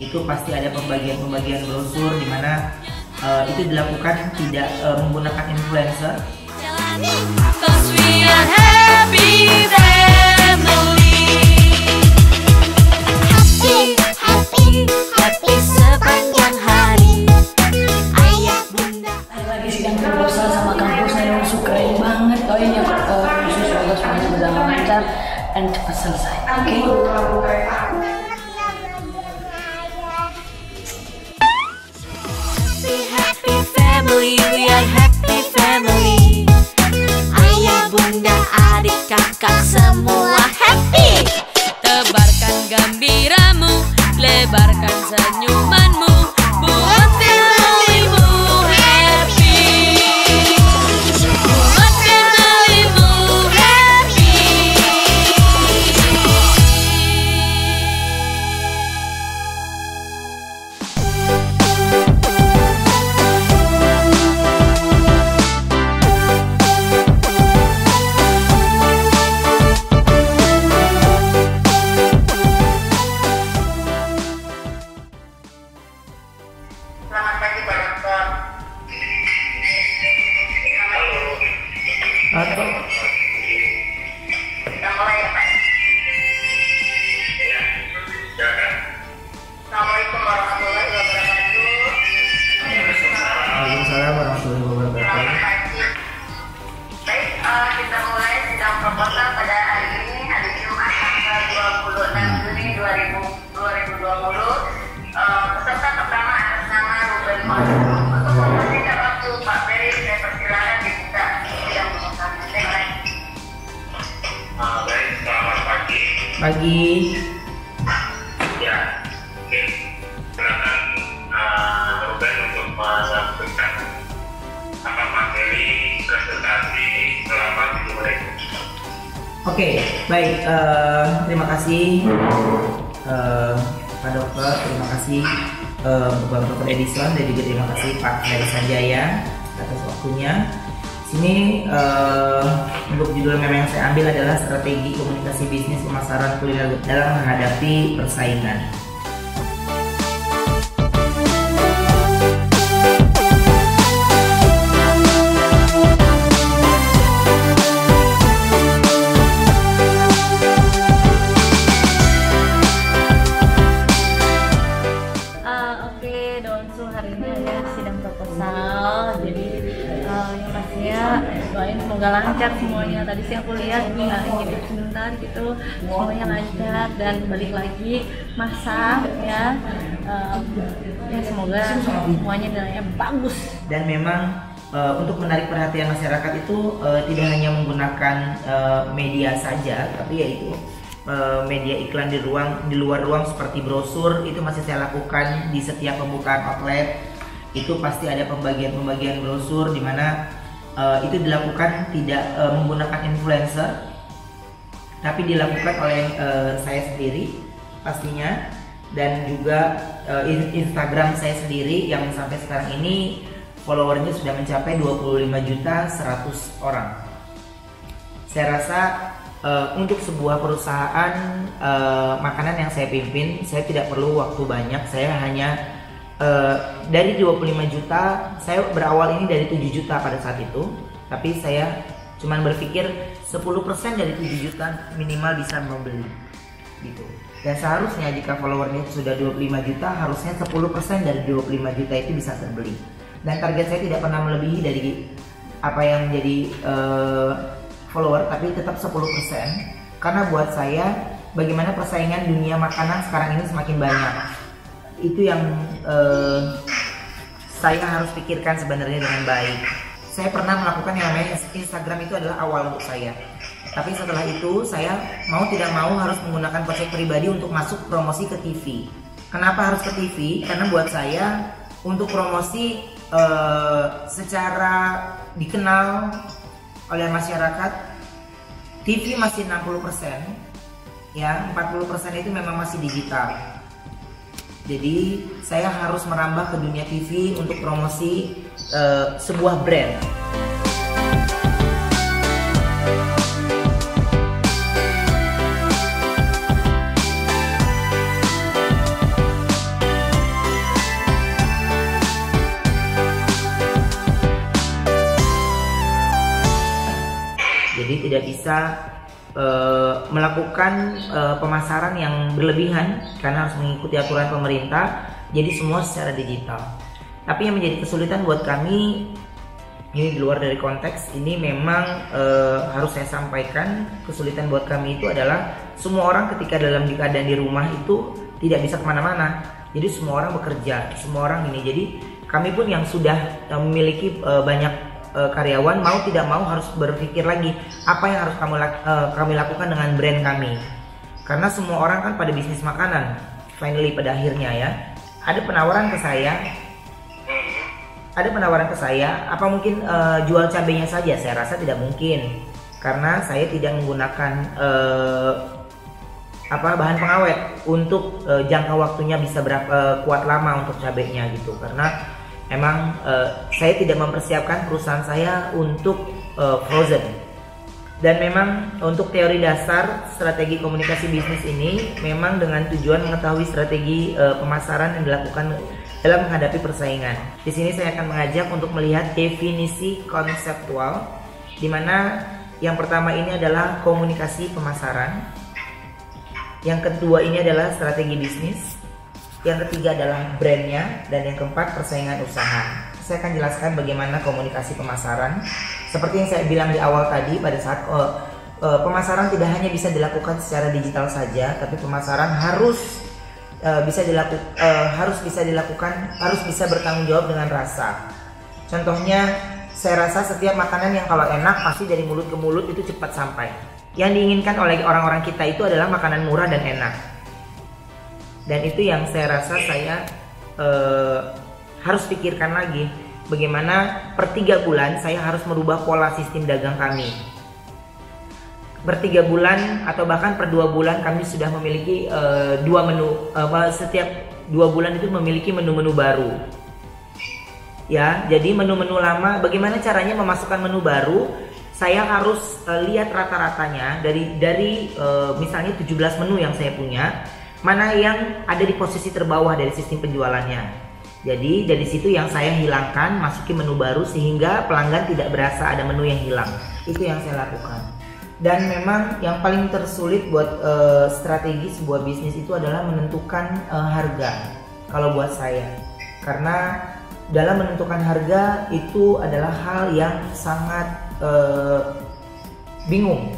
itu pasti ada pembagian brosur di mana itu dilakukan tidak menggunakan influencer. Happy sepanjang hari. Ayah bunda lagi sidang proposal sama kampus, saya sukain banget. Oh ini khusus semoga semuanya berjalan lancar dan cepat selesai. Oke. Happy family, we are happy family. Ayah bunda adik kakak semua happy. Tebarkan gembiramu, lebarkan senyumanmu, buat familymu happy. Buat familymu happy. Selamat pagi Pak Dokter. Atau Kita mulai ya Pak. Assalamualaikum warahmatullahi wabarakatuh. Waalaikumsalam warahmatullahi wabarakatuh. Selamat pagi. Baik, kita mulai sidang proposal pada hari ini, hari Jumat tanggal 26 Juni 2020. Peserta pertama atas nama Ruben Mojo. Untuk mempersingkat waktu Pak Ferry, saya persilakan dibuka sidang proposal. Baik. Baik, selamat pagi. Pagi. Ya, oke. Silakan Ruben untuk menyampaikan materi presentasi selama 7 menit. Oke, baik. Terima kasih Pak Dokter, terima kasih Bapak Dr. Edison, dan juga terima kasih Pak Heri Sanjaya atas waktunya. Sini untuk judul memang yang saya ambil adalah strategi komunikasi bisnis pemasaran kuliner dalam menghadapi persaingan. Oke, Donsu hari ini ada sidang proposal. Jadi yang pastinya doain semoga lancar semuanya. Tadi sih aku lihat ngintip sebentar gitu, semuanya lancar dan balik lagi masak ya. Ya semoga semuanya nilainya bagus. Dan memang untuk menarik perhatian masyarakat itu tidak hanya menggunakan media saja, tapi yaitu media iklan di luar ruang seperti brosur itu masih saya lakukan di setiap pembukaan outlet. Itu pasti ada pembagian brosur di mana itu dilakukan tidak menggunakan influencer, tapi dilakukan oleh saya sendiri pastinya, dan juga Instagram saya sendiri yang sampai sekarang ini followernya sudah mencapai 25.100.000 orang. Saya rasa untuk sebuah perusahaan makanan yang saya pimpin, saya tidak perlu waktu banyak. Saya hanya dari 25 juta, saya berawal ini dari 7 juta pada saat itu, tapi saya cuman berpikir 10% dari 7 juta minimal bisa membeli gitu. Dan seharusnya jika followernya sudah 25 juta, harusnya 10% dari 25 juta itu bisa terbeli. Dan target saya tidak pernah melebihi dari apa yang menjadi follower, tapi tetap 10%. Karena buat saya, bagaimana persaingan dunia makanan sekarang ini semakin banyak. Itu yang saya harus pikirkan sebenarnya dengan baik. Saya pernah melakukan yang namanya Instagram, itu adalah awal untuk saya. Tapi setelah itu saya mau tidak mau harus menggunakan kocek pribadi untuk masuk promosi ke TV. Kenapa harus ke TV? Karena buat saya untuk promosi secara dikenal oleh masyarakat, TV masih 60%, ya 40% itu memang masih digital. Jadi saya harus merambah ke dunia TV untuk promosi sebuah brand. tidak bisa melakukan pemasaran yang berlebihan karena harus mengikuti aturan pemerintah. Jadi semua secara digital. Tapi yang menjadi kesulitan buat kami, ini di luar dari konteks, ini memang harus saya sampaikan, kesulitan buat kami itu adalah semua orang ketika dalam keadaan di rumah itu tidak bisa kemana-mana. Jadi semua orang bekerja, semua orang ini. Jadi kami pun yang sudah memiliki banyak karyawan, mau tidak mau harus berpikir lagi apa yang harus kami lakukan dengan brand kami. Karena semua orang kan pada bisnis makanan, finally pada akhirnya ya. Ada penawaran ke saya, apa mungkin jual cabenya saja? Saya rasa tidak mungkin, karena saya tidak menggunakan bahan pengawet untuk jangka waktunya bisa berapa kuat lama untuk cabenya gitu. Karena emang saya tidak mempersiapkan perusahaan saya untuk frozen. Dan memang untuk teori dasar strategi komunikasi bisnis ini memang dengan tujuan mengetahui strategi pemasaran yang dilakukan dalam menghadapi persaingan. Di sini saya akan mengajak untuk melihat definisi konseptual, di mana yang pertama ini adalah komunikasi pemasaran, yang kedua ini adalah strategi bisnis, yang ketiga adalah brandnya, dan yang keempat persaingan usaha. Saya akan jelaskan bagaimana komunikasi pemasaran. Seperti yang saya bilang di awal tadi, pada saat pemasaran tidak hanya bisa dilakukan secara digital saja, tapi pemasaran harus bisa bertanggung jawab dengan rasa. Contohnya, saya rasa setiap makanan yang kalau enak pasti dari mulut ke mulut itu cepat sampai. Yang diinginkan oleh orang-orang kita itu adalah makanan murah dan enak. Dan itu yang saya rasa saya harus pikirkan lagi, bagaimana per 3 bulan saya harus merubah pola sistem dagang kami. Per 3 bulan atau bahkan per 2 bulan kami sudah memiliki 2 menu, setiap 2 bulan itu memiliki menu-menu baru. Ya, jadi menu-menu lama, bagaimana caranya memasukkan menu baru? Saya harus lihat rata-ratanya dari misalnya 17 menu yang saya punya, mana yang ada di posisi terbawah dari sistem penjualannya. Jadi dari situ yang saya hilangkan, masukin menu baru sehingga pelanggan tidak berasa ada menu yang hilang. Itu yang saya lakukan. Dan memang yang paling tersulit buat strategi sebuah bisnis itu adalah menentukan harga. Kalau buat saya, karena dalam menentukan harga itu adalah hal yang sangat bingung.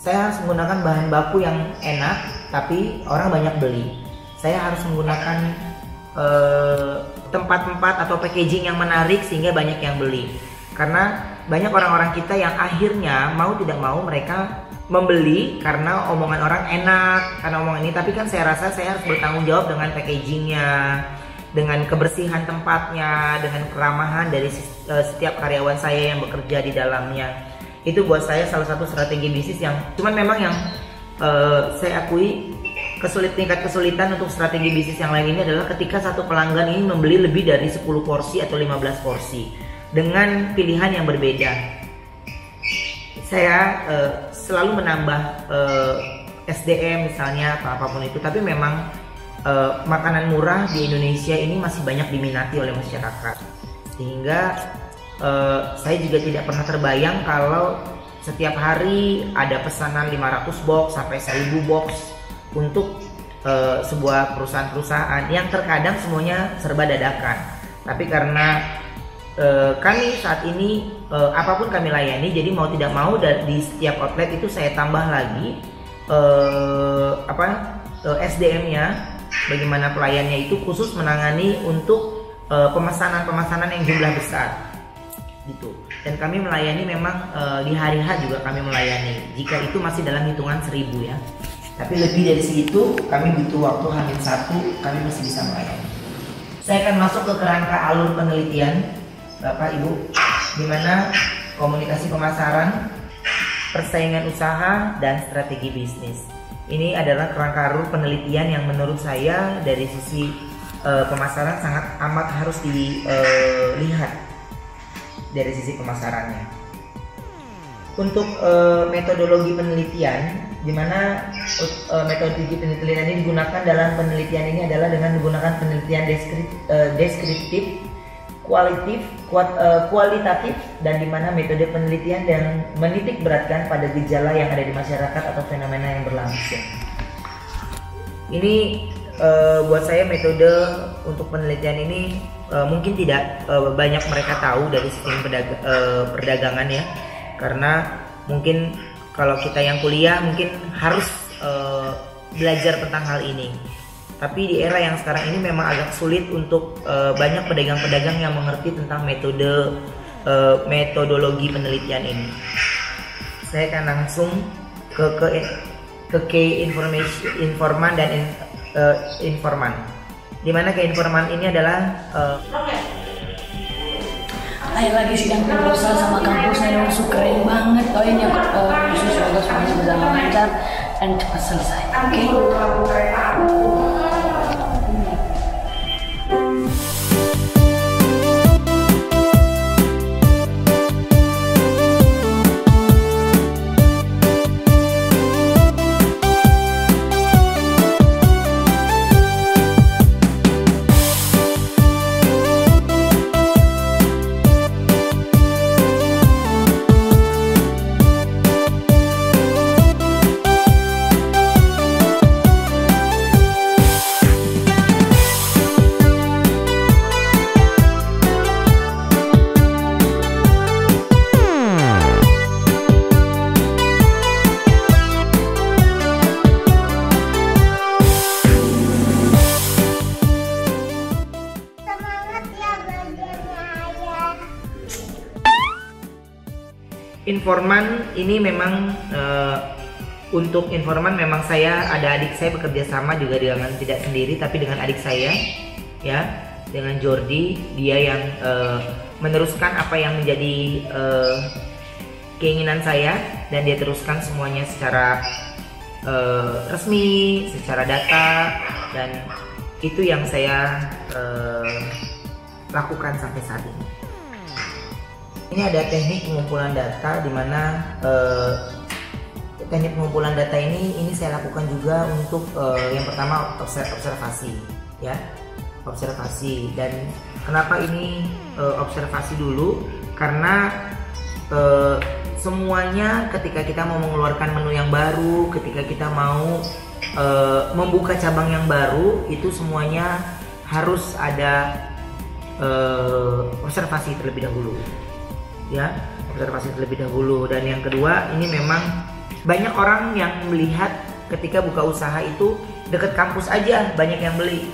Saya harus menggunakan bahan baku yang enak, tapi orang banyak beli. Saya harus menggunakan tempat-tempat atau packaging yang menarik sehingga banyak yang beli. Karena banyak orang-orang kita yang akhirnya mau tidak mau mereka membeli karena omongan orang enak, karena omongan ini. Tapi kan saya rasa saya harus bertanggung jawab dengan packagingnya, dengan kebersihan tempatnya, dengan keramahan dari setiap karyawan saya yang bekerja di dalamnya. Itu buat saya salah satu strategi bisnis yang cuman memang yang saya akui tingkat kesulitan untuk strategi bisnis yang lain ini adalah ketika satu pelanggan ini membeli lebih dari 10 porsi atau 15 porsi dengan pilihan yang berbeda. Saya selalu menambah SDM misalnya atau apapun itu, tapi memang makanan murah di Indonesia ini masih banyak diminati oleh masyarakat, sehingga saya juga tidak pernah terbayang kalau setiap hari ada pesanan 500 box sampai 1000 box untuk sebuah perusahaan-perusahaan yang terkadang semuanya serba dadakan. Tapi karena kami saat ini apapun kami layani, jadi mau tidak mau di setiap outlet itu saya tambah lagi SDM-nya, bagaimana pelayannya itu khusus menangani untuk pemesanan yang jumlah besar gitu. Dan kami melayani memang di hari H juga kami melayani, jika itu masih dalam hitungan 1000 ya. Tapi lebih dari segitu kami butuh waktu H-1 kami masih bisa melayani. Saya akan masuk ke kerangka alur penelitian Bapak Ibu, di mana komunikasi pemasaran, persaingan usaha, dan strategi bisnis. Ini adalah kerangka alur penelitian yang menurut saya dari sisi pemasaran sangat amat harus dilihat dari sisi pemasarannya. Untuk metodologi penelitian, di mana metodologi penelitian ini digunakan dalam penelitian ini adalah dengan menggunakan penelitian deskriptif kualitatif, dan di mana metode penelitian dan menitik beratkan pada gejala yang ada di masyarakat atau fenomena yang berlangsung. Ini buat saya metode untuk penelitian ini mungkin tidak banyak mereka tahu dari sistem perdagangan ya, karena mungkin kalau kita yang kuliah mungkin harus belajar tentang hal ini. Tapi di era yang sekarang ini memang agak sulit untuk banyak pedagang-pedagang yang mengerti tentang metodologi penelitian ini. Saya akan langsung ke key informan dan informan. Dimana key informan ini adalah lagi sidang proposal sama kampusnya yang keren banget. Doain ya khusus semoga semuanya berjalan lancar dan cepat selesai. Oke? Informan ini memang untuk informan memang saya ada adik saya bekerja sama juga dengan tidak sendiri tapi dengan adik saya ya, dengan Jordi. Dia yang meneruskan apa yang menjadi keinginan saya dan dia teruskan semuanya secara resmi, secara data, dan itu yang saya lakukan sampai saat ini. Ini ada teknik pengumpulan data, di mana teknik pengumpulan data ini saya lakukan juga untuk yang pertama observasi ya, observasi. Dan kenapa ini observasi dulu? Karena semuanya ketika kita mau mengeluarkan menu yang baru, ketika kita mau membuka cabang yang baru, itu semuanya harus ada observasi terlebih dahulu ya, observasi terlebih dahulu. Dan yang kedua, ini memang banyak orang yang melihat ketika buka usaha itu deket kampus aja banyak yang beli.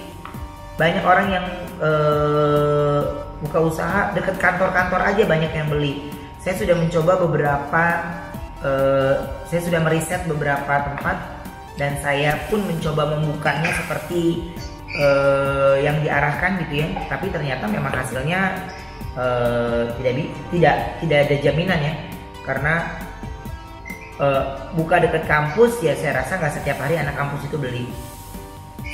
Banyak orang yang buka usaha deket kantor-kantor aja banyak yang beli. Saya sudah mencoba beberapa, saya sudah meriset beberapa tempat dan saya pun mencoba membukanya seperti yang diarahkan gitu ya. Tapi ternyata memang hasilnya tidak ada jaminan ya, karena buka dekat kampus ya, saya rasa nggak setiap hari anak kampus itu beli.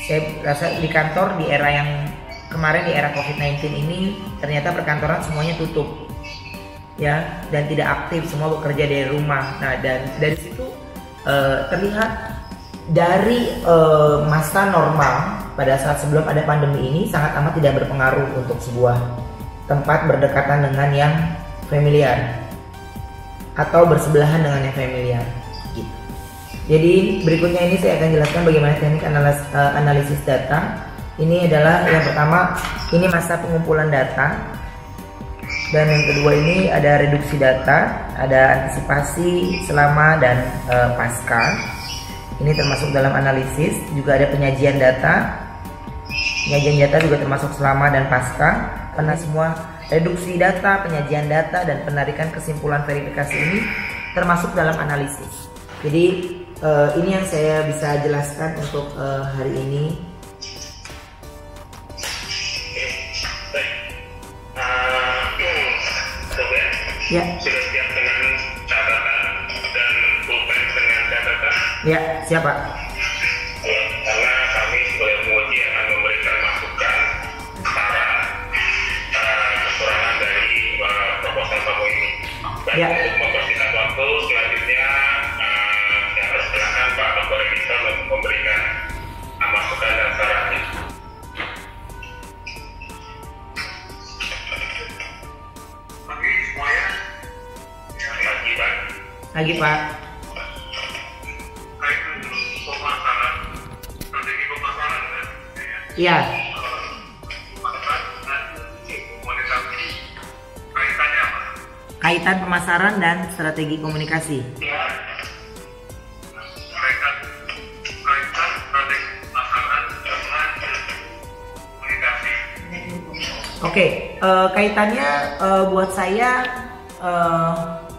Saya rasa di kantor di era yang kemarin, di era COVID-19 ini, ternyata perkantoran semuanya tutup ya, dan tidak aktif, semua bekerja dari rumah. Nah, dan dari situ terlihat dari masa normal pada saat sebelum ada pandemi ini sangat amat tidak berpengaruh untuk sebuah tempat berdekatan dengan yang familiar atau bersebelahan dengan yang familiar gitu. Jadi berikutnya ini saya akan jelaskan bagaimana teknik analisis data. Ini adalah yang pertama, ini masa pengumpulan data, dan yang kedua ini ada reduksi data, ada antisipasi selama dan pasca. Ini termasuk dalam analisis. Juga ada penyajian data. Penyajian data juga termasuk selama dan pasca. Karena semua reduksi data, penyajian data, dan penarikan kesimpulan verifikasi ini termasuk dalam analisis. Jadi ini yang saya bisa jelaskan untuk hari ini. Ya. Sudah siap dengan catatan dan pulpen dengan catatan? Ya, siapa? Karena kami sebagai penguji akan memberikan masukan kekurangan dari proposal kamu ini. Dan Ya. untuk mempersingkat waktu, selanjutnya saya harus silakan Pak Dr. Edisa memberikan masukan dan sarannya. Lagi Pak. Kayak pemasaran, strategi pemasaran kan? Iya. Pemasaran dan komunikasi. Kaitannya apa? Kaitan pemasaran dan strategi komunikasi. Ya. Kaitan strategi pemasaran dengan komunikasi. Oke, kaitannya buat saya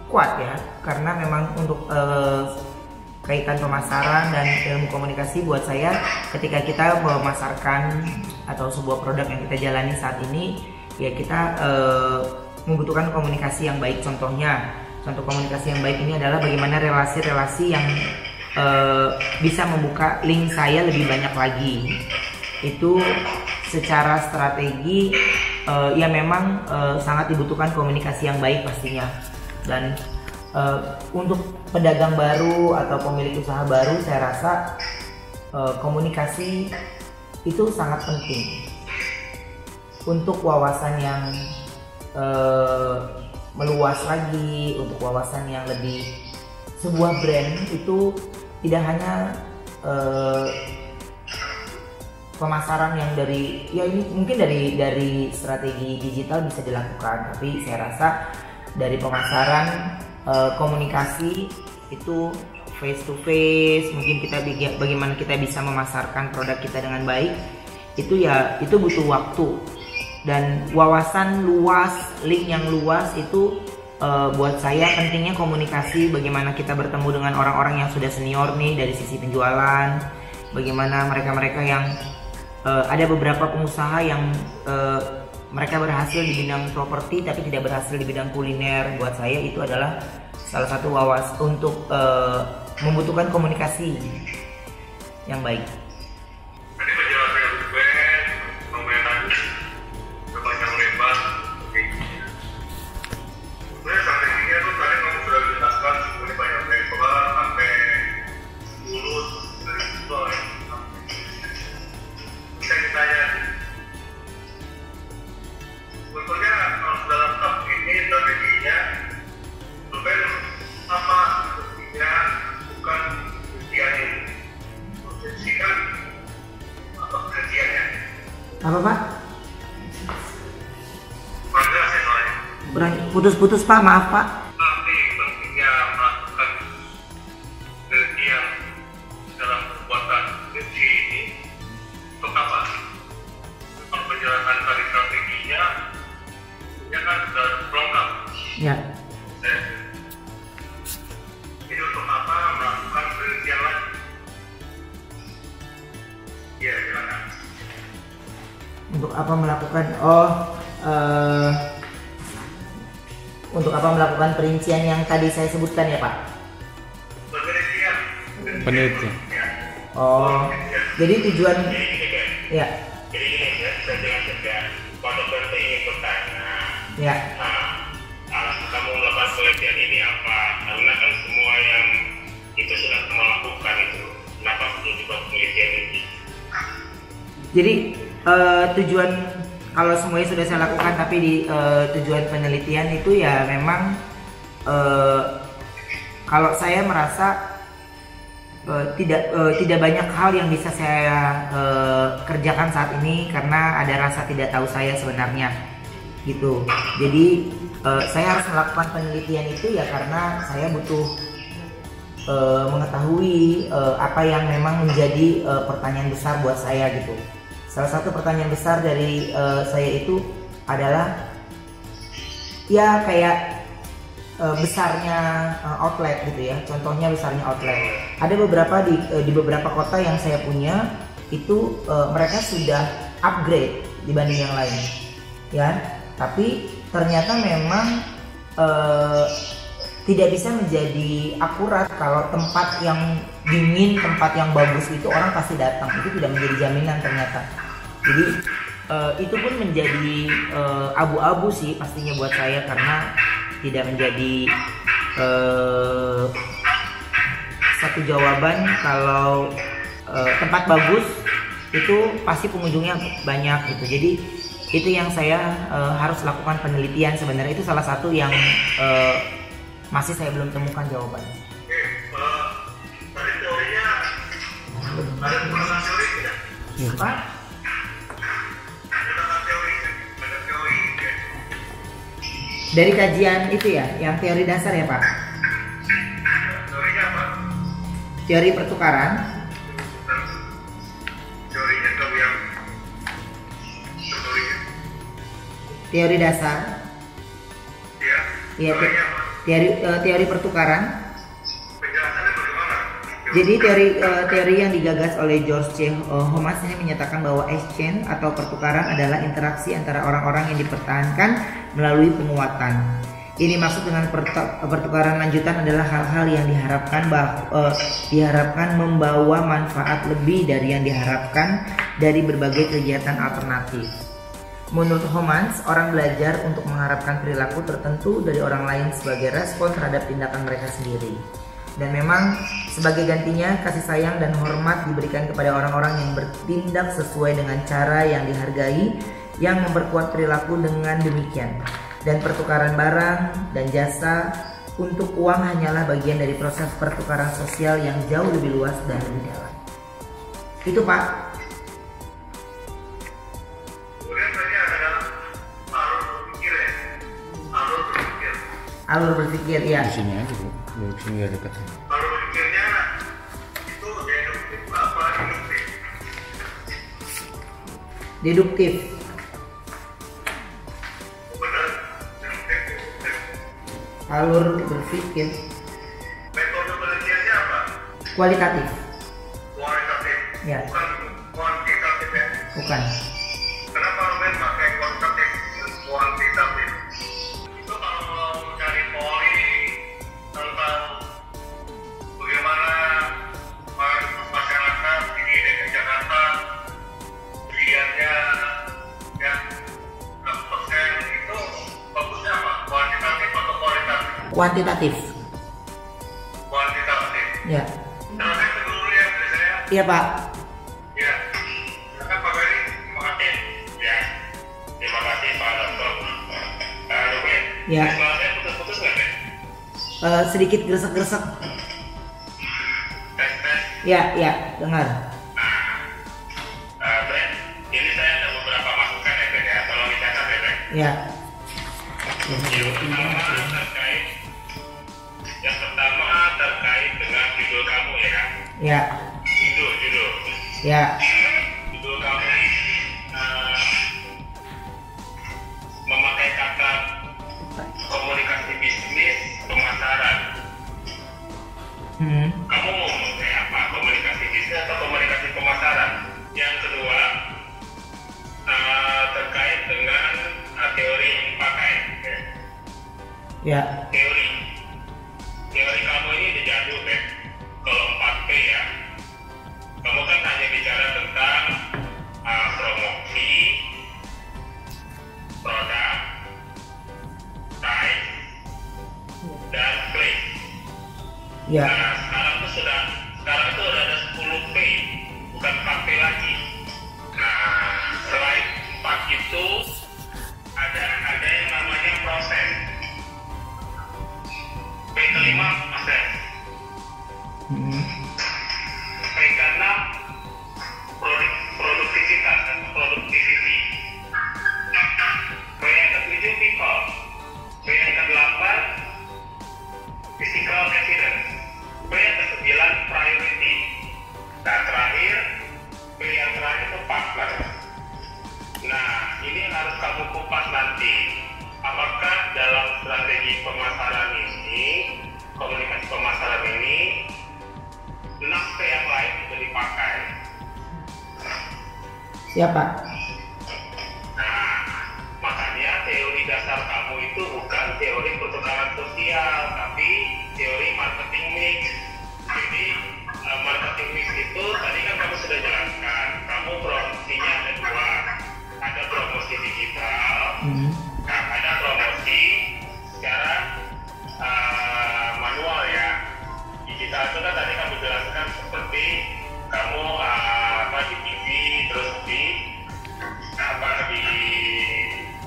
kuat ya, karena memang untuk kaitan pemasaran dan ilmu komunikasi buat saya ketika kita memasarkan atau sebuah produk yang kita jalani saat ini, ya kita membutuhkan komunikasi yang baik. Contoh komunikasi yang baik ini adalah bagaimana relasi-relasi yang bisa membuka link saya lebih banyak lagi. Itu secara strategi ya memang sangat dibutuhkan komunikasi yang baik pastinya. Dan untuk pedagang baru atau pemilik usaha baru, saya rasa komunikasi itu sangat penting untuk wawasan yang meluas lagi, untuk wawasan yang lebih. Sebuah brand itu tidak hanya pemasaran yang dari, ya ini mungkin dari strategi digital bisa dilakukan, tapi saya rasa dari pemasaran, komunikasi itu face to face, mungkin kita bagaimana kita bisa memasarkan produk kita dengan baik, itu butuh waktu dan wawasan luas, link yang luas itu buat saya pentingnya komunikasi. Bagaimana kita bertemu dengan orang-orang yang sudah senior nih dari sisi penjualan, bagaimana mereka-mereka yang ada beberapa pengusaha yang mereka berhasil di bidang properti tapi tidak berhasil di bidang kuliner. Buat saya itu adalah salah satu untuk membutuhkan komunikasi yang baik. Tadi penjelasan brand, pemerintahan sepanjang lebar. Sebenarnya strateginya tuh tadi kamu sudah jelaskan sebenarnya banyak lebar sampai mulut dari itu. Bisa ditanya, sebetulnya dalam tahap ini strateginya sebenarnya apa sebenarnya bukan ujian ini, ujian atau ujiannya. Apa Pak? Kurang jelas ya soalnya. Putus-putus Pak, maaf Pak. Nanti pentingnya melakukan penelitian dalam pembuatan uji ini untuk apa? Kalau penjelasan tadi strateginya, ya kan sudah lengkap. Ya. Ini untuk apa melakukan penelitian lagi? Ya, silakan. Untuk apa melakukan untuk apa melakukan perincian yang tadi saya sebutkan ya Pak? Penelitian. Penelitian. Oh, jadi tujuan ya. Jadi ini saya jelaskan ya. Pada berarti ingin bertanya. Ya. Alasan kamu melakukan penelitian ini apa? Karena kan semua yang itu sudah melakukan itu. Kenapa perlu dibuat penelitian ini? Jadi tujuan, kalau semuanya sudah saya lakukan, tapi di tujuan penelitian itu ya memang kalau saya merasa tidak banyak hal yang bisa saya kerjakan saat ini karena ada rasa tidak tahu saya sebenarnya gitu. Jadi saya harus melakukan penelitian itu ya karena saya butuh mengetahui apa yang memang menjadi pertanyaan besar buat saya gitu. Salah satu pertanyaan besar dari saya itu adalah ya kayak besarnya outlet gitu ya. Contohnya besarnya outlet. Ada beberapa di beberapa kota yang saya punya itu mereka sudah upgrade dibanding yang lain, ya. Tapi ternyata memang tidak bisa menjadi akurat kalau tempat yang dingin, tempat yang bagus itu orang pasti datang. Itu tidak menjadi jaminan ternyata. Jadi itu pun menjadi abu-abu sih pastinya buat saya karena tidak menjadi satu jawaban kalau tempat bagus itu pasti pengunjungnya banyak gitu. Jadi itu yang saya harus lakukan penelitian sebenarnya. Itu salah satu yang Masih saya belum temukan jawabannya. Tadi teorinya ada penjelasan teori tidak? Pak? Ada teori ya. Dari kajian itu ya, yang teori dasar ya Pak? Teorinya apa? Teori pertukaran. Teorinya atau yang teorinya? Teori dasar. Ya. Iya, Teorinya apa? teori pertukaran. Penjelasannya bagaimana? Jadi teori yang digagas oleh George C. Homans ini menyatakan bahwa exchange atau pertukaran adalah interaksi antara orang-orang yang dipertahankan melalui penguatan. Ini maksud dengan pertukaran lanjutan adalah hal-hal yang diharapkan membawa manfaat lebih dari yang diharapkan dari berbagai kegiatan alternatif. Menurut Homans, orang belajar untuk mengharapkan perilaku tertentu dari orang lain sebagai respon terhadap tindakan mereka sendiri. Dan memang sebagai gantinya kasih sayang dan hormat diberikan kepada orang-orang yang bertindak sesuai dengan cara yang dihargai, yang memperkuat perilaku dengan demikian. Dan pertukaran barang dan jasa untuk uang hanyalah bagian dari proses pertukaran sosial yang jauh lebih luas dan lebih dalam. Itu Pak. Kemudian tadi ada alur berpikir ya. Alur berpikir. Alur berpikir ya. Di sini aja Bu, di sini nggak dekat. Alur berpikirnya itu deduktif apa induktif? Deduktif. Benar. Deduktif. Alur berpikir Metode penelitiannya apa? kualitatif. Kualitatif. Ya. Bukan kuantitatif ya. Bukan. Kenapa Ruben pakai kuantitatif dan kuantitatif? Itu kalau mau mencari teori tentang bagaimana masyarakat di DKI Jakarta pilihannya ya berapa persen itu bagusnya apa? Kuantitatif atau kualitatif? Kuantitatif. Kuantitatif. Ya. Nah, saya dulu ya dari saya. Iya Pak. Ya, silakan Pak Ferry. Terima kasih. Ya, terima kasih Pak Dokter. Ruben. Ya. Suara saya putus-putus nggak, Ben? Sedikit gresek-gresek. Tes. Ya, ya, dengar. Ben, ini saya ada beberapa masukan ya, Ben ya. Tolong dicatat ya, Ben. Ya. Yang pertama terkait dengan judul kamu ya. Ya. Judul. Ya. Judul kamu memakai kata komunikasi bisnis pemasaran. Kamu mau memakai apa? Komunikasi bisnis atau komunikasi pemasaran? Yang kedua terkait dengan teori yang dipakai. Ya. Teori kamu ini dijadul, Ben. Kalau 4P ya. Kamu kan hanya bicara tentang promosi, produk, price, dan place. Ya. Nah, sekarang itu udah ada 10P, bukan 4P lagi. Nah, selain 4 itu ada yang namanya proses. P kelima proses. P keenam produktivitas atau productivity. P yang ketujuh people. P yang kedelapan physical evidence. P yang kesembilan priority. Dan terakhir P yang terakhir itu partner. Nah, ini harus kamu kupas nanti. Apakah dalam strategi pemasaran ini, komunikasi pemasaran ini, 6P yang lain itu dipakai? Siapa? Nah, makanya teori dasar kamu itu bukan teori pertukaran sosial, tapi teori marketing mix. Jadi, marketing mix itu tadi kan kamu sudah jelaskan, kamu promosinya ada dua. Ada promosi digital, nah, ada promosi secara manual ya. Digital itu kan tadi kamu jelaskan seperti kamu di TV, terus di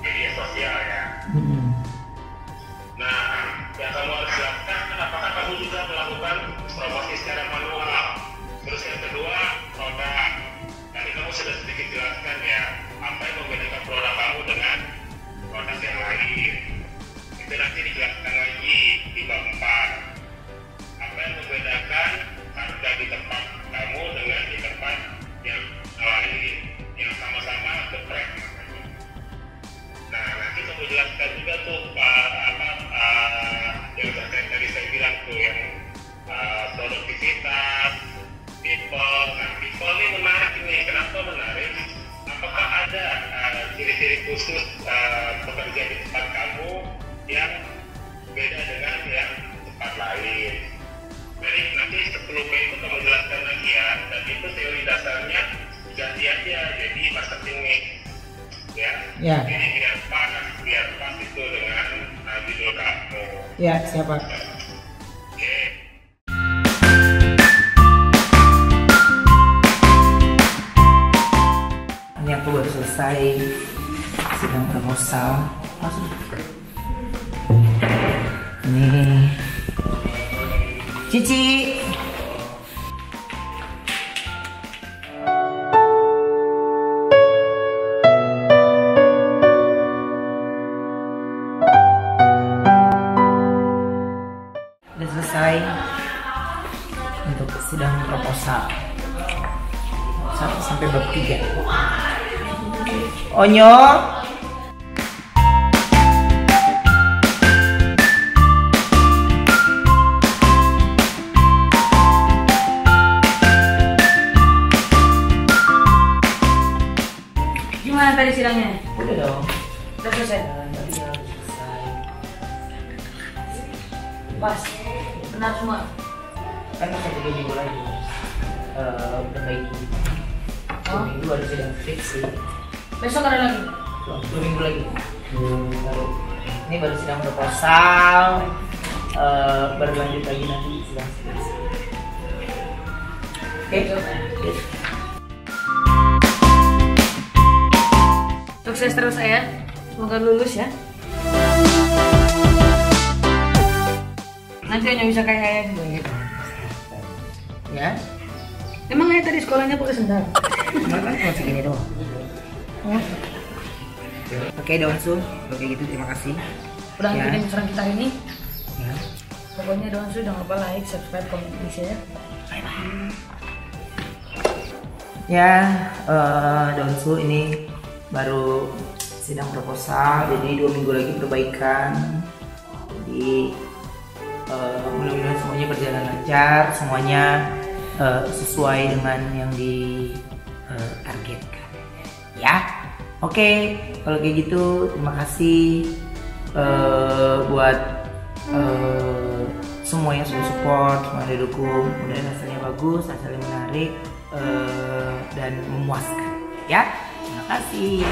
media sosial ya. Nah, yang kamu harus jelaskan bisa juga tuh yang terkait tadi saya bilang tuh yang produktivitas, people. Nah, people ini menarik ini. Kenapa menarik? Apakah ada ciri-ciri khusus pekerja di tempat kamu yang beda dengan yang tempat lain? Jadi nanti sebelum itu kamu jelaskan lagi ya. Dan itu teori dasarnya ganti aja jadi marketing mix. Ya. Jadi biar pas itu dengan judul kamu. Ya, siapa? Oke. Ini aku baru selesai sidang proposal. Masuk. Ini Cici. Udah selesai untuk sidang proposal 1 sampai bab 3. Onyo. Gimana tadi sidangnya? Udah dong. Udah selesai? Tadi udah selesai. Pas, benar semua. Kan masih 2 minggu lagi perbaiki. 2 minggu baru sidang skripsi. Besok ada lagi? 2 minggu lagi. Baru ini baru sidang proposal. Baru lanjut lagi nanti sidang skripsi. Oke. Sukses terus ya. Semoga lulus ya. Nanti hanya bisa kayak ayah juga gitu. Ya. Emang ayah tadi sekolahnya pakai sendal? Cuma kan cuma segini doang. Oke, Donsu. Oke gitu, terima kasih. Udah Ya. ngikutin saran kita hari ini. Ya. Pokoknya Donsu jangan lupa like, subscribe, komen, share. Ya, Donsu ini baru sidang proposal, jadi 2 minggu lagi perbaikan. Jadi mudah-mudahan semuanya berjalan lancar, semuanya sesuai dengan yang ditargetkan. Ya, oke. Kalau kayak gitu, terima kasih buat semua yang sudah support, semua yang didukung. Mudah-mudahan hasilnya bagus, hasilnya menarik dan memuaskan. Ya, terima kasih.